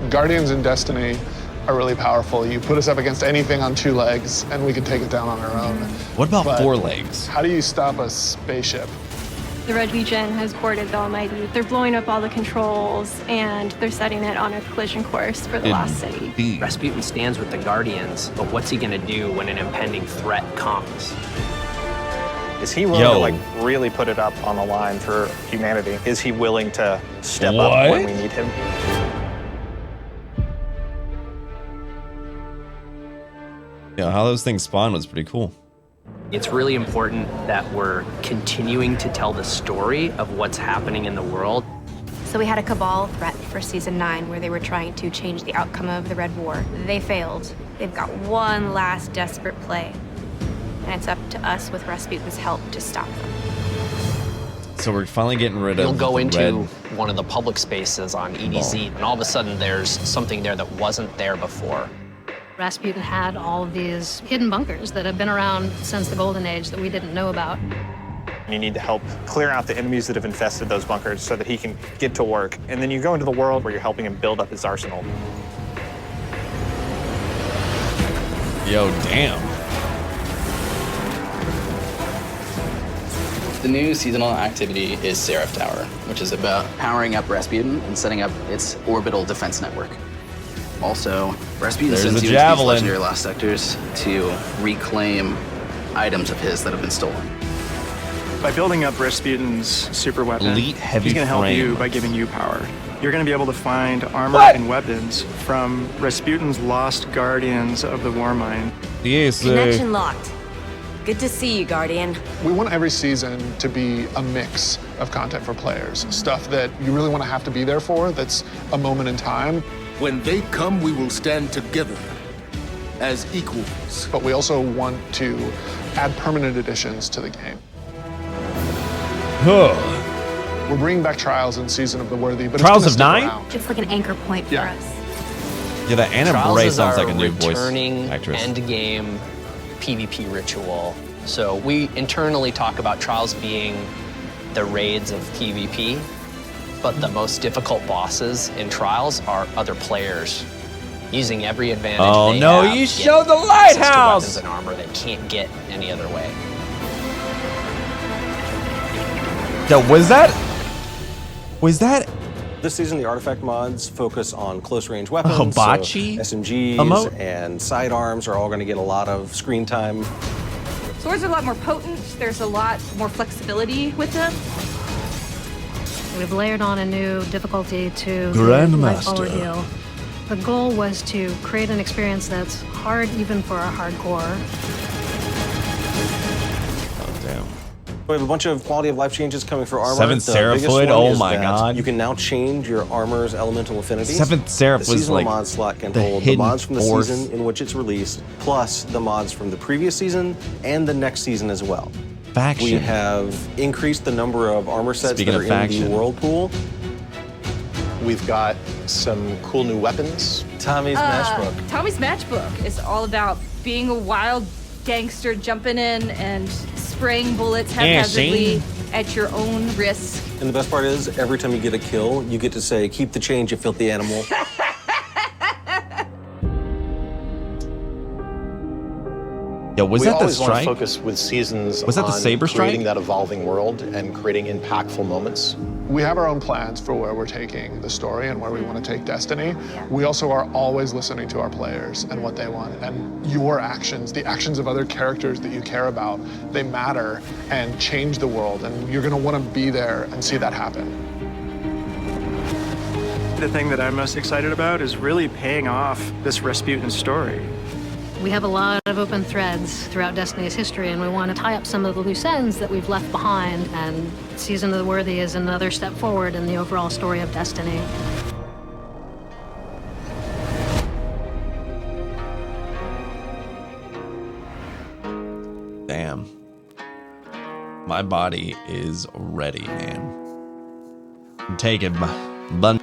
Guardians in Destiny are really powerful. You put us up against anything on 2 legs, and we can take it down on our own. What about But 4 legs? How do you stop a spaceship? The Red Legion has boarded the Almighty. They're blowing up all the controls, and they're setting it on a collision course for the Lost City. Rasputin stands with the Guardians, but what's he gonna do when an impending threat comes? Is he willing to like really put it up on the line for humanity? Is he willing to step up when we need him? Yeah, how those things spawn was pretty cool. It's really important that we're continuing to tell the story of what's happening in the world. So we had a Cabal threat for Season 9 where they were trying to change the outcome of the Red War. They failed. They've got one last desperate play. And it's up to us with Rasputin's help to stop them. So we're finally getting rid of You'll go into red one of the public spaces on EDZ, and all of a sudden there's something there that wasn't there before. Rasputin had all of these hidden bunkers that have been around since the Golden Age that we didn't know about. You need to help clear out the enemies that have infested those bunkers so that he can get to work. And then you go into the world where you're helping him build up his arsenal. Yo, damn. The new seasonal activity is Seraph Tower, which is about powering up Rasputin and setting up its orbital defense network. Also, Rasputin sends you into these legendary lost sectors to reclaim items of his that have been stolen. By building up Rasputin's super weapon, Elite heavy he's going to help frame. you by giving you power. You're going to be able to find armor and weapons from Rasputin's lost guardians of the Warmind. Yes, Connection locked. Good to see you, Guardian. We want every season to be a mix of content for players. Stuff that you really want to have to be there for, that's a moment in time. When they come, we will stand together as equals. But we also want to add permanent additions to the game. We're bringing back Trials in Season of the Worthy, but Trials it's of gonna stick 9? around. It's like an anchor point for us. Yeah, that Anna Trials Bray is sounds our like a new voice returning actress. end-game PvP ritual. So we internally talk about Trials being the raids of PvP, but the most difficult bosses in Trials are other players using every advantage they have. You showed the access to lighthouse! weapons and armor they can't get any other way. Yo, was that This season, the artifact mods focus on close-range weapons. Hibachi so SMGs emote? and sidearms are all going to get a lot of screen time. Swords are a lot more potent. There's a lot more flexibility with them. We've layered on a new difficulty to Grandmaster. the ordeal. The goal was to create an experience that's hard even for a hardcore. Oh, damn. We have a bunch of quality of life changes coming for armor. Seventh The biggest Seraphoid? one Oh is my that god. You can now change your armor's elemental affinities. Seventh Seraph The was seasonal like mod slot can the hold the hidden mods from the fourth. season in which it's released, plus the mods from the previous season and the next season as well. Faction. We have increased the number of armor sets Speaking that of are faction. in the whirlpool. We've got some cool new weapons. Tommy's matchbook. Tommy's matchbook is all about being a wild gangster jumping in and spraying bullets haphazardly at your own risk. And the best part is, every time you get a kill, you get to say, "Keep the change, you filthy animal." Yo, was we that the always want to strike? focus with seasons Was that the on saber strike? creating that evolving world and creating impactful moments. We have our own plans for where we're taking the story and where we want to take Destiny. We also are always listening to our players and what they want. And your actions, the actions of other characters that you care about, they matter and change the world. And you're going to want to be there and see that happen. The thing that I'm most excited about is really paying off this Rasputin story. We have a lot of open threads throughout Destiny's history, and we want to tie up some of the loose ends that we've left behind, and Season of the Worthy is another step forward in the overall story of Destiny. Damn. My body is ready, man. I'm taking my Bungie.